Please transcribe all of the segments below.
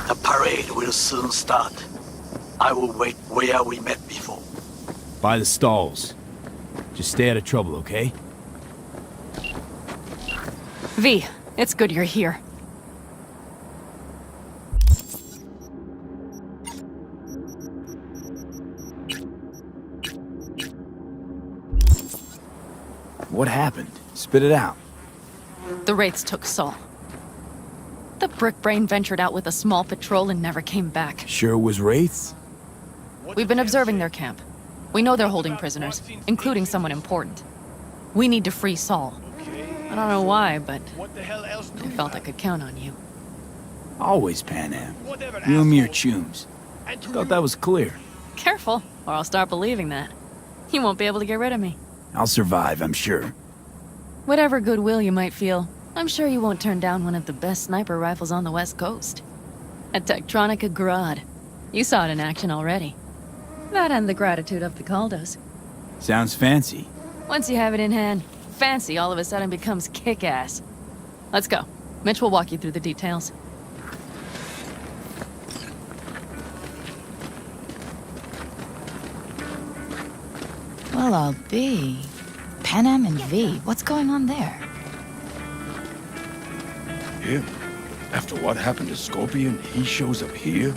The parade will soon start. I will wait where we met before. By the stalls. Just stay out of trouble, okay? V, it's good you're here. What happened? Spit it out. The Wraiths took Saul. The Brickbrain ventured out with a small patrol and never came back. Sure it was Wraiths? We've been observing their camp. We know they're holding prisoners, including someone important. We need to free Saul. I don't know why, but I felt I could count on you. Always Pan-Am. You and me are chums. Thought that was clear. Careful, or I'll start believing that. You won't be able to get rid of me. I'll survive, I'm sure. Whatever goodwill you might feel, I'm sure you won't turn down one of the best sniper rifles on the West Coast. A Tektronica Grad. You saw it in action already. That and the gratitude of the Caldos. Sounds fancy. Once you have it in hand, fancy all of a sudden becomes kick-ass. Let's go. Mitch will walk you through the details. Well, I'll be. Pan-Am and V, what's going on there? Him? After what happened to Scorpion, he shows up here?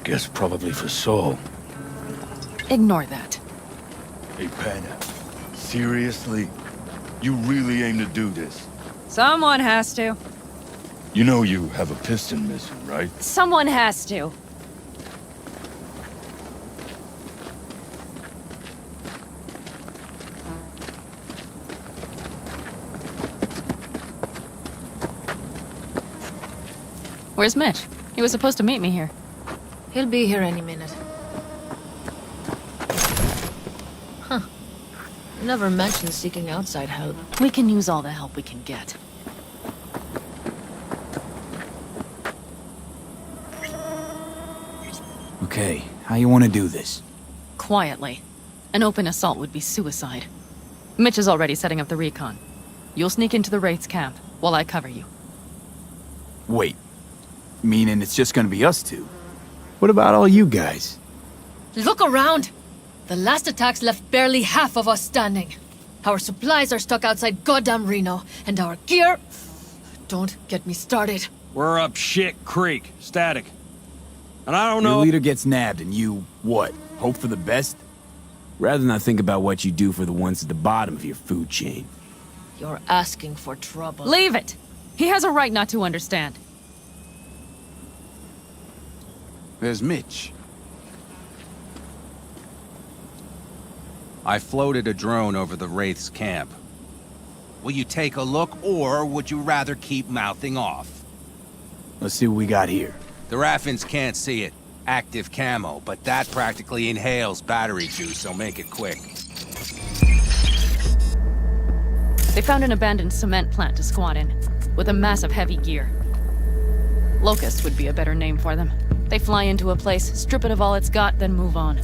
Guess probably for Saul. Ignore that. Hey, Panna. Seriously? You really aim to do this? Someone has to. You know you have a piston missing, right? Someone has to. Where's Mitch? He was supposed to meet me here. He'll be here any minute. Huh. Never mentioned seeking outside help. We can use all the help we can get. Okay, how you want to do this? Quietly. An open assault would be suicide. Mitch is already setting up the recon. You'll sneak into the Wraith's camp while I cover you. Wait. Meaning it's just gonna be us two? What about all you guys? Look around! The last attacks left barely half of us standing. Our supplies are stuck outside goddamn Reno, and our gear... Don't get me started. We're up shit creek, static. And I don't know... Your leader gets nabbed and you, what, hope for the best? Rather not think about what you do for the ones at the bottom of your food chain. You're asking for trouble. Leave it! He has a right not to understand. There's Mitch. I floated a drone over the Wraith's camp. Will you take a look, or would you rather keep mouthing off? Let's see what we got here. The Raffins can't see it. Active camo, but that practically inhales battery juice, so make it quick. They found an abandoned cement plant to squat in, with a massive heavy gear. Locust would be a better name for them. They fly into a place, strip it of all it's got, then move on.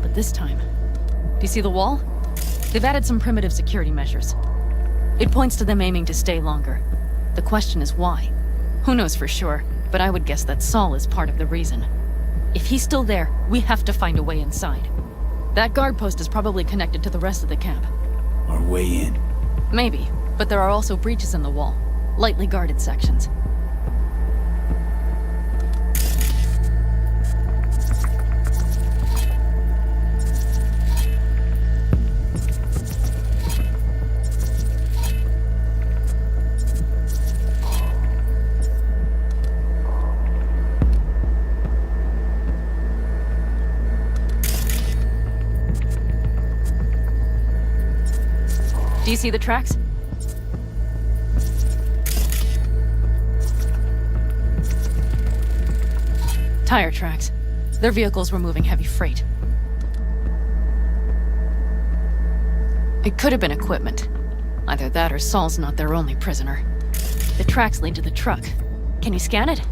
But this time... Do you see the wall? They've added some primitive security measures. It points to them aiming to stay longer. The question is why? Who knows for sure, but I would guess that Saul is part of the reason. If he's still there, we have to find a way inside. That guard post is probably connected to the rest of the camp. Our way in. Maybe, but there are also breaches in the wall. Lightly guarded sections. Do you see the tracks? Tire tracks. Their vehicles were moving heavy freight. It could have been equipment. Either that or Saul's not their only prisoner. The tracks lead to the truck. Can you scan it?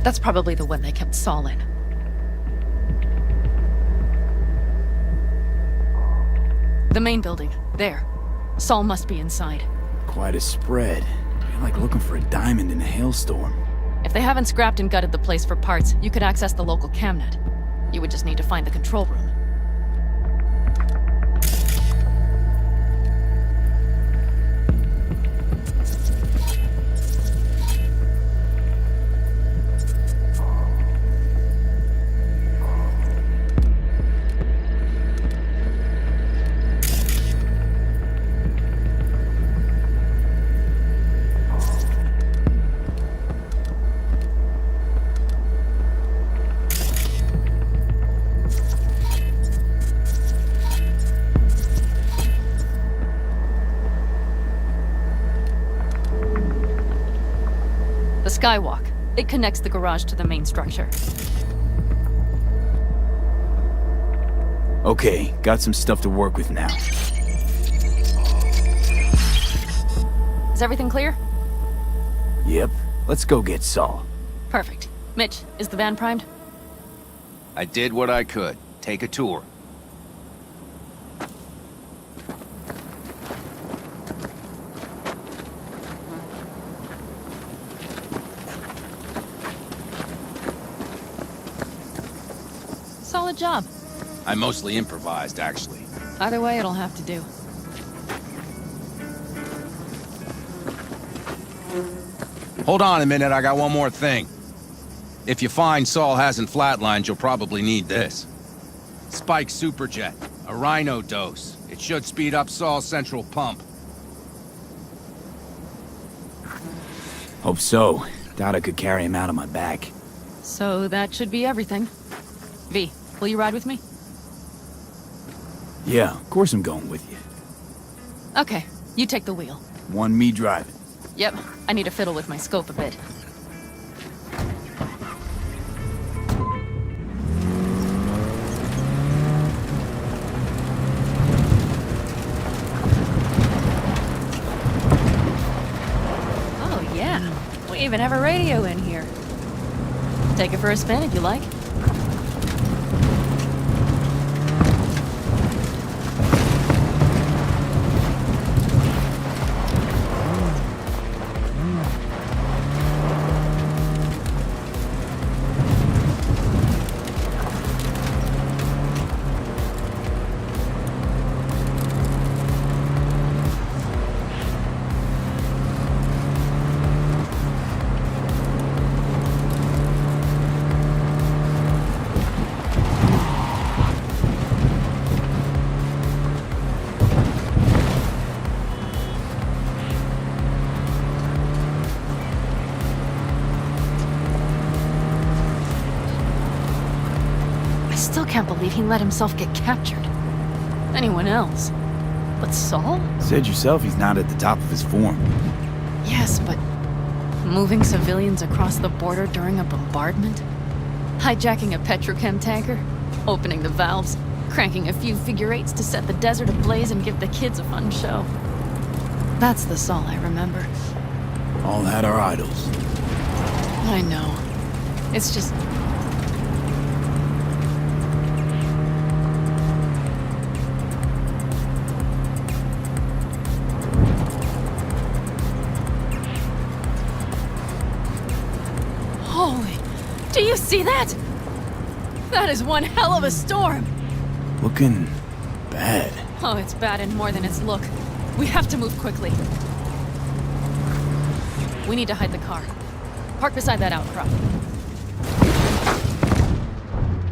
That's probably the one they kept Saul in. The main building. There. Saul must be inside. Quite a spread. You're like looking for a diamond in a hailstorm. If they haven't scrapped and gutted the place for parts, you could access the local camnet. You would just need to find the control room. Skywalk. It connects the garage to the main structure. Okay, got some stuff to work with now. Is everything clear? Yep, let's go get Saul. Perfect. Mitch, is the van primed? I did what I could. Take a tour. Solid job. I mostly improvised, actually. Either way, it'll have to do. Hold on a minute, I got one more thing. If you find Saul hasn't flatlined, you'll probably need this. Spike Superjet, a Rhino dose. It should speed up Saul's central pump. Hope so. Doubt I could carry him out on my back. So that should be everything. V, will you ride with me? Yeah, of course I'm going with you. Okay, you take the wheel. One me driving. Yep, I need to fiddle with my scope a bit. Oh yeah, we even have a radio in here. Take it for a spin if you like. Still can't believe he let himself get captured. Anyone else? But Saul? Said yourself he's not at the top of his form. Yes, but moving civilians across the border during a bombardment? Hijacking a petrochem tanker? Opening the valves? Cranking a few figure eights to set the desert ablaze and give the kids a fun show? That's the Saul I remember. All had our idols. I know. It's just... Holy... Do you see that? That is one hell of a storm! Looking bad. Oh, it's bad in more than its look. We have to move quickly. We need to hide the car. Park beside that outcrop.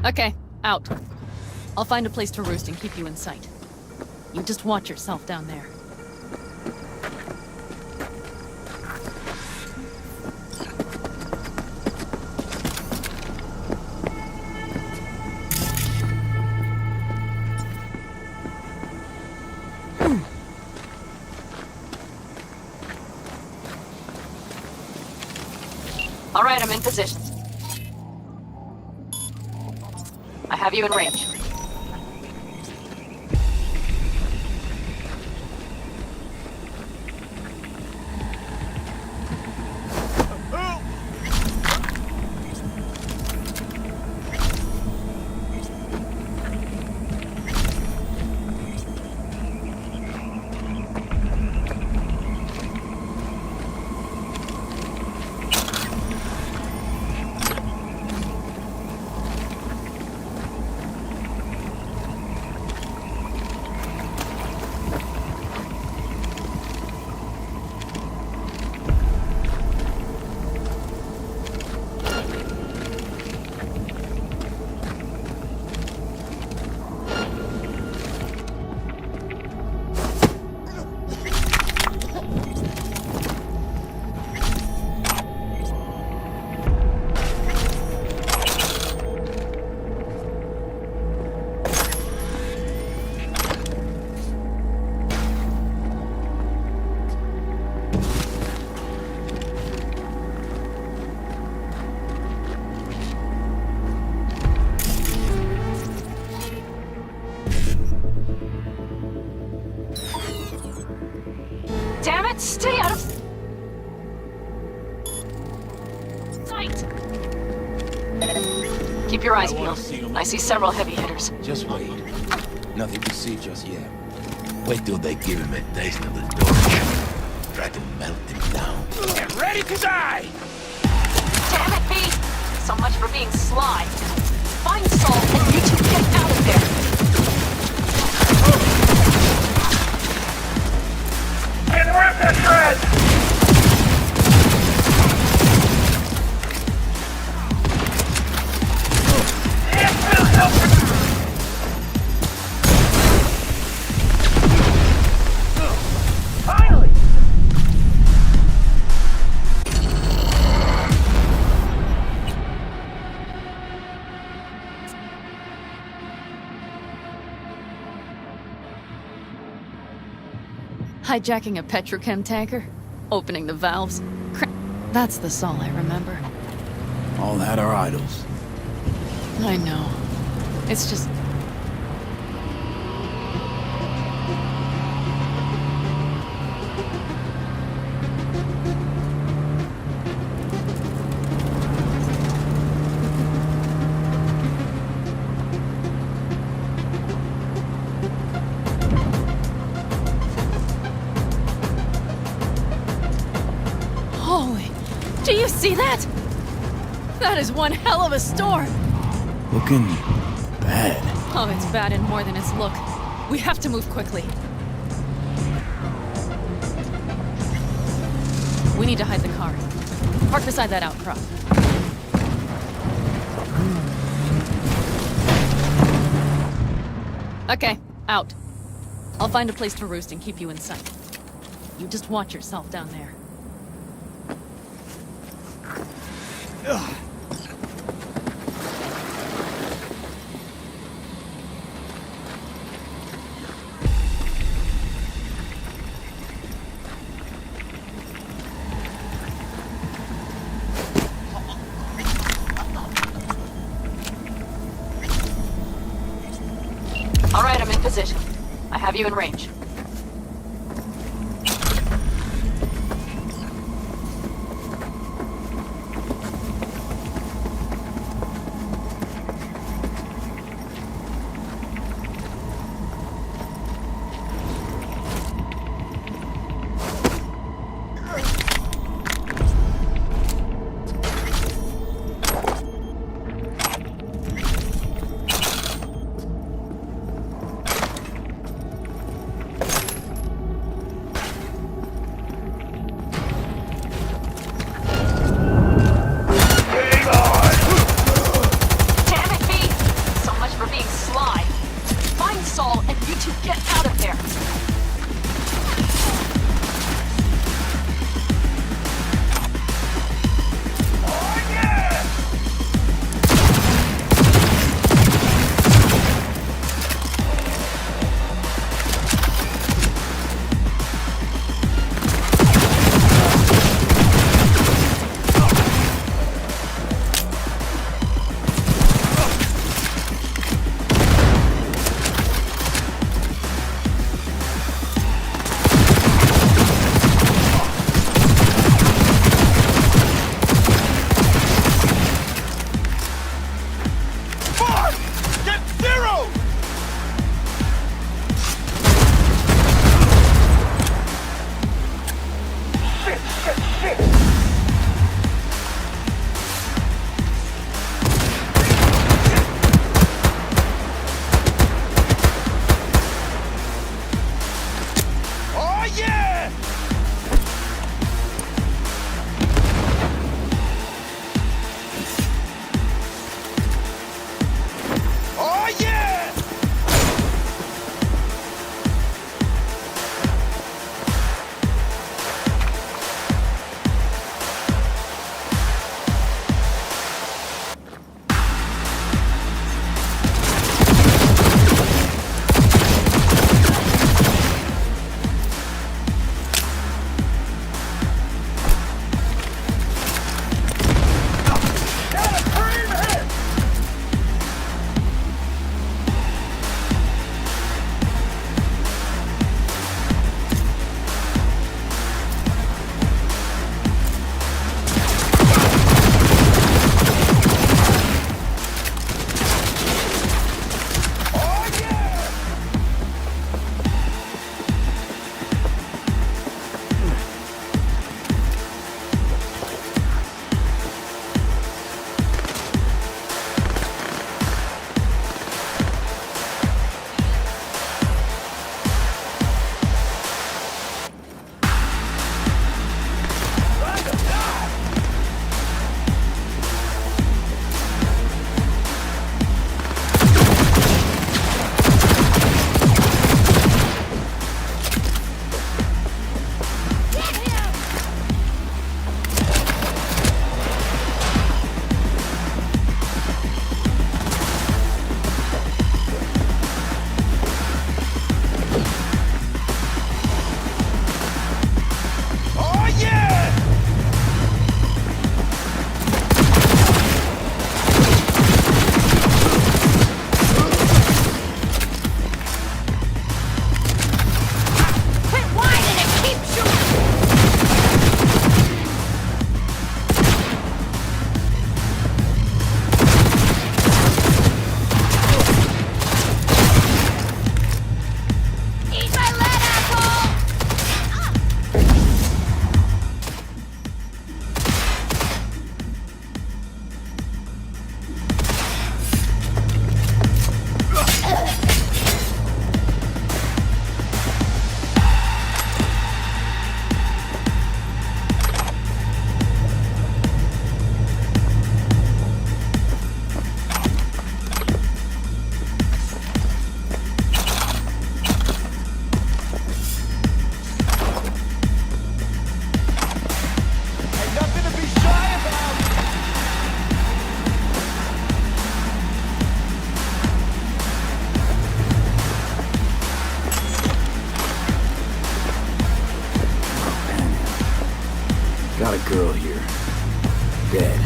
Okay, out. I'll find a place to roost and keep you in sight. You just watch yourself down there. All right, I'm in position. I have you in range. Stay out of sight! Keep your eyes peeled. I see several heavy hitters. Just wait. Nothing to see just yet. Wait till they give him a taste of the torture. Try to melt him down. Get ready to die! Damn it, V! So much for being sly. Find Saul and you two get out of there! And rip the shreds! Finally! Hijacking a petrochem tanker? Opening the valves? That's the Saul I remember. All that are idols. I know. It's just... Holy... Do you see that? That is one hell of a storm! Looking bad. Oh, it's bad in more than its look. We have to move quickly. We need to hide the car. Park beside that outcrop. Okay, out. I'll find a place to roost and keep you in sight. You just watch yourself down there. All right, I'm in position. I have you in range. girl here. Dead.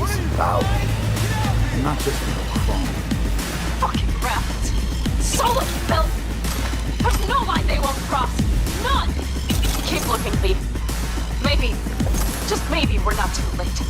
Disemboweled. Not just a clone. Fucking rats! So filth! There's no line they won't cross! None! Keep looking, V. Maybe, just maybe, we're not too late.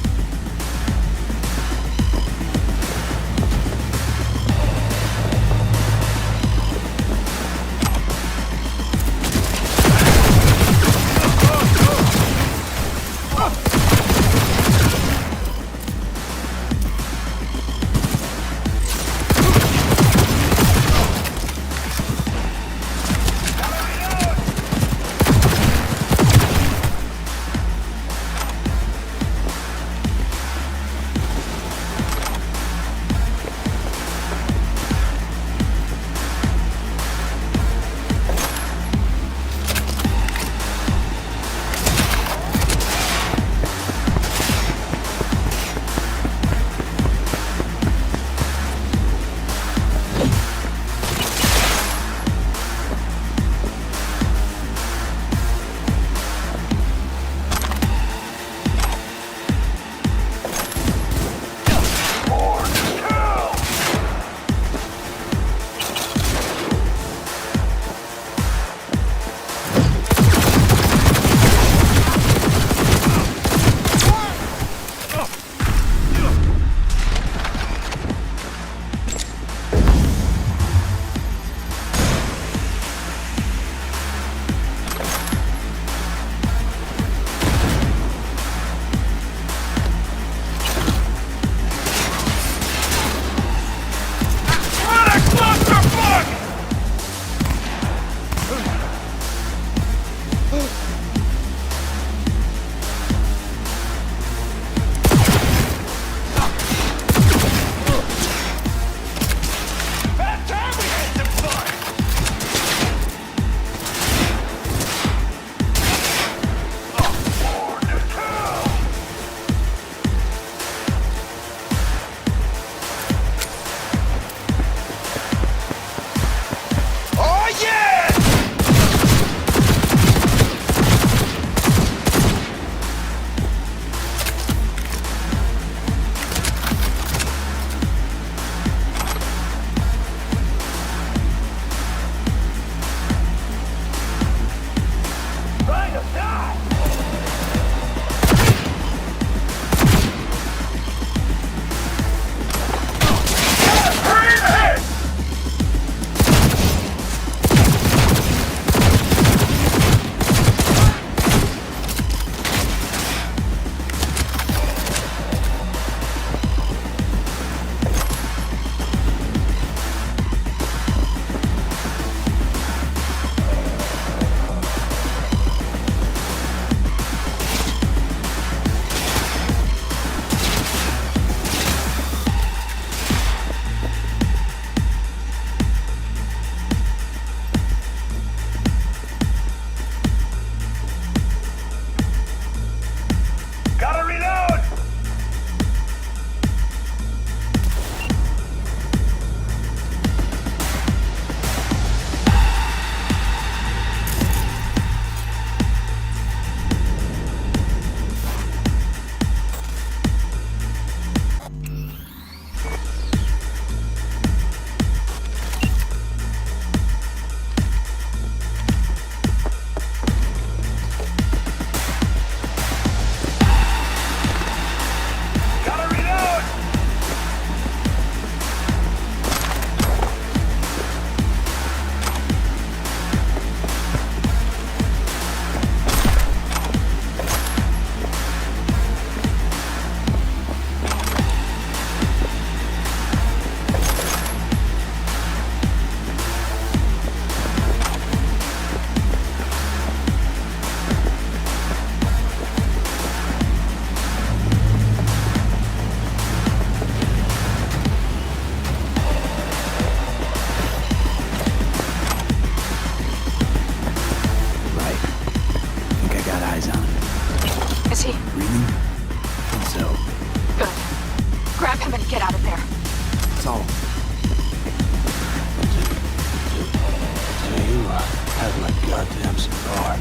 Have my goddamn cigar.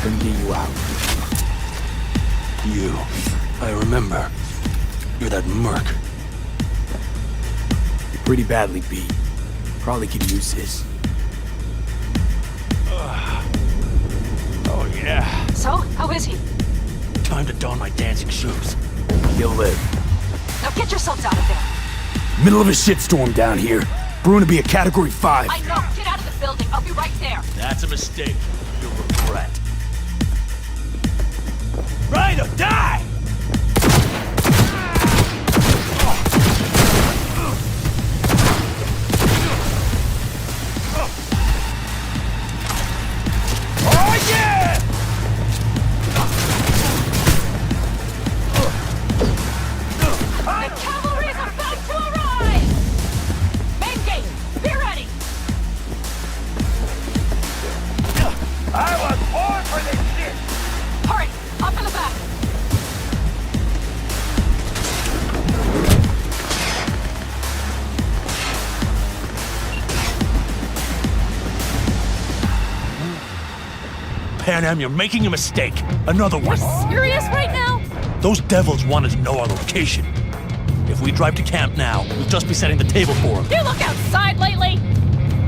Gonna get you out. You. I remember. You're that merc. You're pretty badly beat. Probably could use this. Oh, yeah. So, how is he? Time to don my dancing shoes. He'll live. Now get yourselves out of there. Middle of a shitstorm down here. Brewing to be a Category 5. I know. Get out of the building. I'll be right there. That's a mistake. You'll regret. Rhino, die! Oh, yeah! The cavalry is about to arrive! Main gate, be ready! I was born for this shit! Hurry, up in the back! Pan Am, you're making a mistake. Another one. Serious right now? Those devils wanted to know our location. If we drive to camp now, we'll just be setting the table for them. You look outside lately?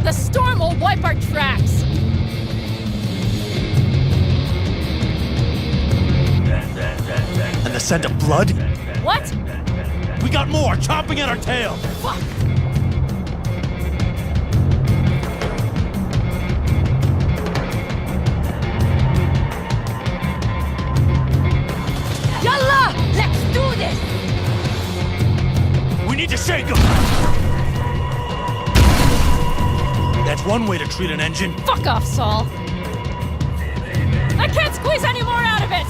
The storm will wipe our tracks. And the scent of blood? What? We got more chomping at our tail. Fuck! Yalla! Let's do this! We need to shake them. That's one way to treat an engine. Fuck off, Saul. I can't squeeze any more out of it!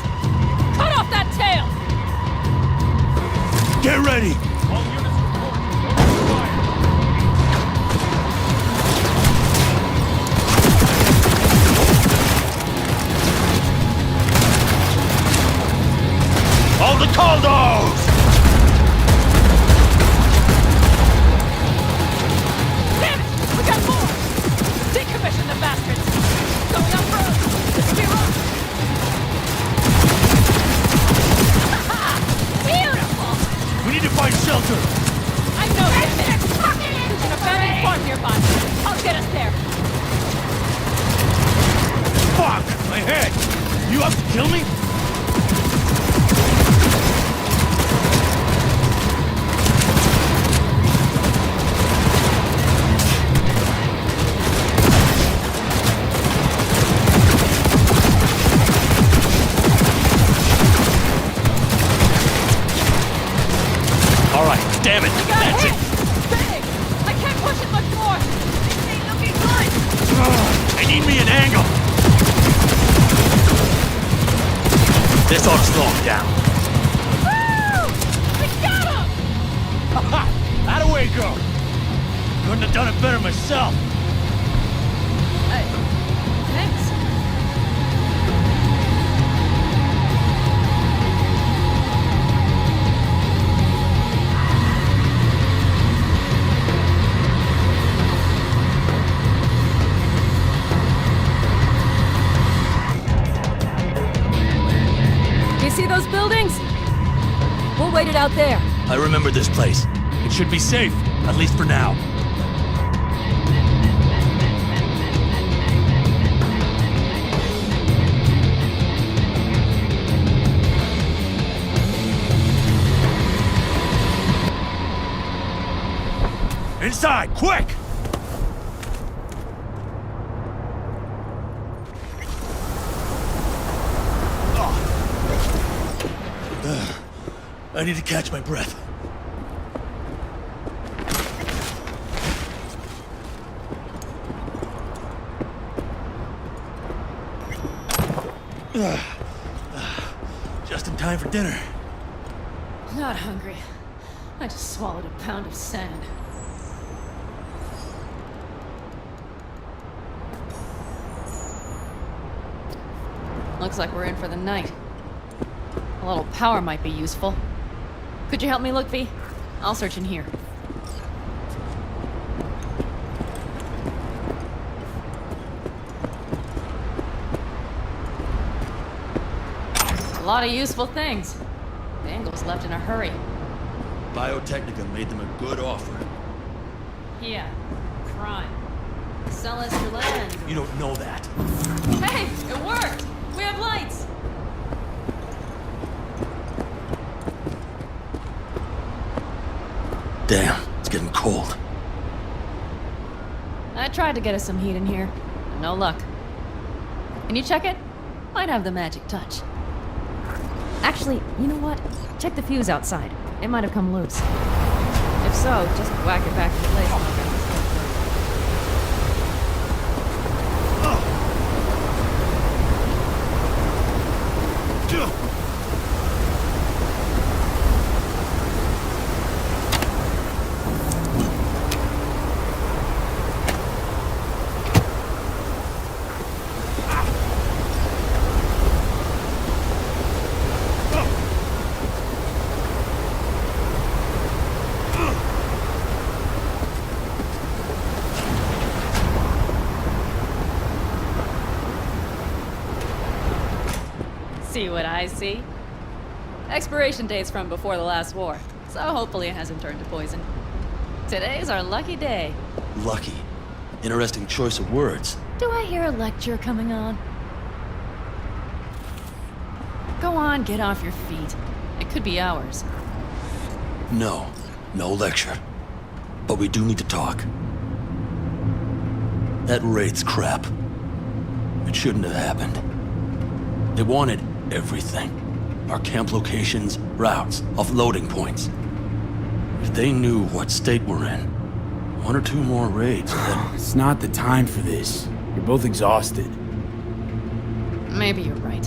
Cut off that tail! Get ready. All the Caldos! Damn it! We got more! Decommission the bastards! Going up road! This will be rough! Beautiful! We need to find shelter. I know, damn it! There's an abandoned farm nearby. I'll get us there. Fuck! My head! You up to kill me? All right, damn it! Got That's hit! it! Big! I can't push it much more! This ain't looking good! I need me an angle! This ought to slow him down. Woo! We got him! How'd away go? Couldn't have done it better myself. Thanks. You see those buildings? We'll wait it out there. I remember this place. It should be safe, at least for now. Inside, quick! I need to catch my breath. Just in time for dinner. Not hungry. I just swallowed a pound of sand. Looks like we're in for the night. A little power might be useful. Could you help me look, V? I'll search in here. lot of useful things. Dangle's left in a hurry. Biotechnica made them a good offer. Yeah, crime. Sell us your land. You don't know that. Hey, it worked! We have lights! Damn, it's getting cold. I tried to get us some heat in here, but no luck. Can you check it? Might have the magic touch. Actually, you know what? Check the fuse outside. It might have come loose. If so, just whack it back into place. See what I see? Expiration date's from before the last war, so hopefully it hasn't turned to poison. Today's our lucky day. Lucky. Interesting choice of words. Do I hear a lecture coming on? Go on, get off your feet. It could be hours. No lecture. But we do need to talk. That raid's crap. It shouldn't have happened. They wanted everything. Our camp locations, routes, offloading points. If they knew what state we're in, 1 or 2 more raids, then... It's not the time for this. You're both exhausted. Maybe you're right.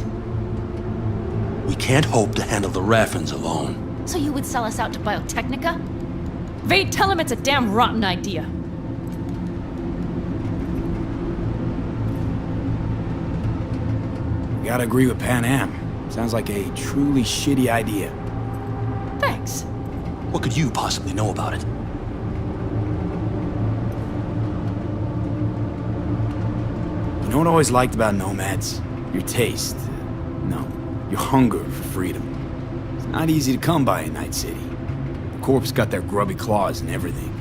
We can't hope to handle the Raffins alone. So you would sell us out to Biotechnica? Vade, tell him it's a damn rotten idea. Gotta agree with Pan Am. Sounds like a truly shitty idea. Thanks. What could you possibly know about it? You know what I always liked about nomads? Your taste. No, your hunger for freedom. It's not easy to come by in Night City. The Corps got their grubby claws and everything.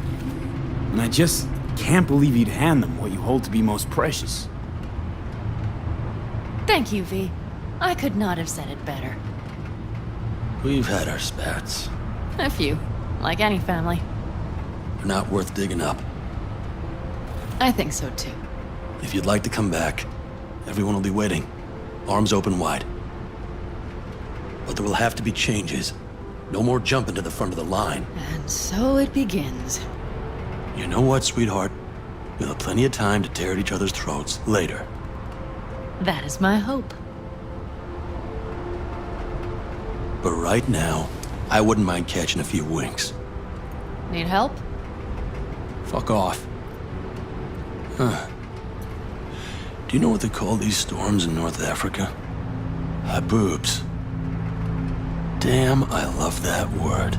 And I just can't believe you'd hand them what you hold to be most precious. Thank you, V. I could not have said it better. We've had our spats. A few, like any family. They're not worth digging up. I think so too. If you'd like to come back, everyone will be waiting. Arms open wide. But there will have to be changes. No more jumping to the front of the line. And so it begins. You know what, sweetheart? We'll have plenty of time to tear at each other's throats later. That is my hope. But right now, I wouldn't mind catching a few winks. Need help? Fuck off. Huh. Do you know what they call these storms in North Africa? Haboobs. Damn, I love that word.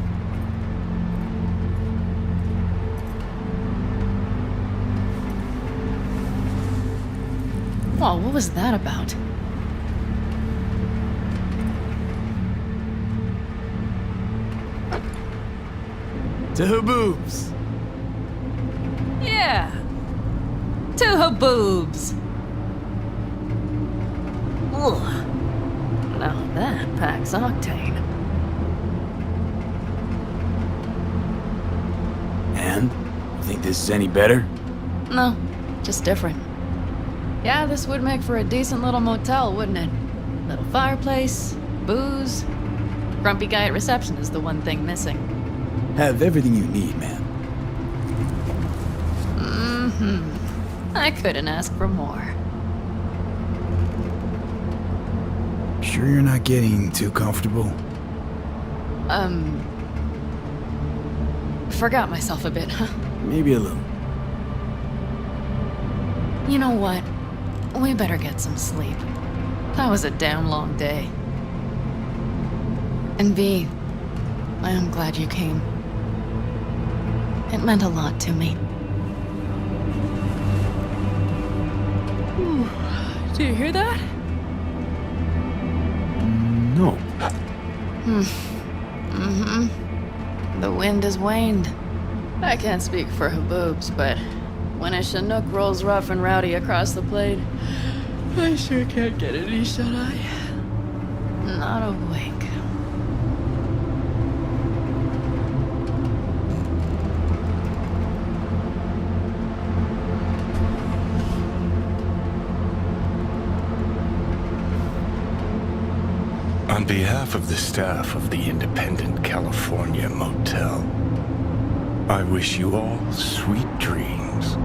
Well, what was that about? To Haboobs! Yeah. To Haboobs. Ugh. Now that packs octane. And? You think this is any better? No, just different. Yeah, this would make for a decent little motel, wouldn't it? Little fireplace, booze. Grumpy guy at reception is the one thing missing. Have everything you need, man. Mm-hmm. I couldn't ask for more. Sure you're not getting too comfortable? Forgot myself a bit, huh? Maybe a little. You know what? We better get some sleep. That was a damn long day. And V, I am glad you came. It meant a lot to me. Do you hear that? No. The wind has waned. I can't speak for Haboobs, but when a Chinook rolls rough and rowdy across the plain, I sure can't get any shut-eye. Not a wink. On behalf of the staff of the Independent California Motel, I wish you all sweet dreams.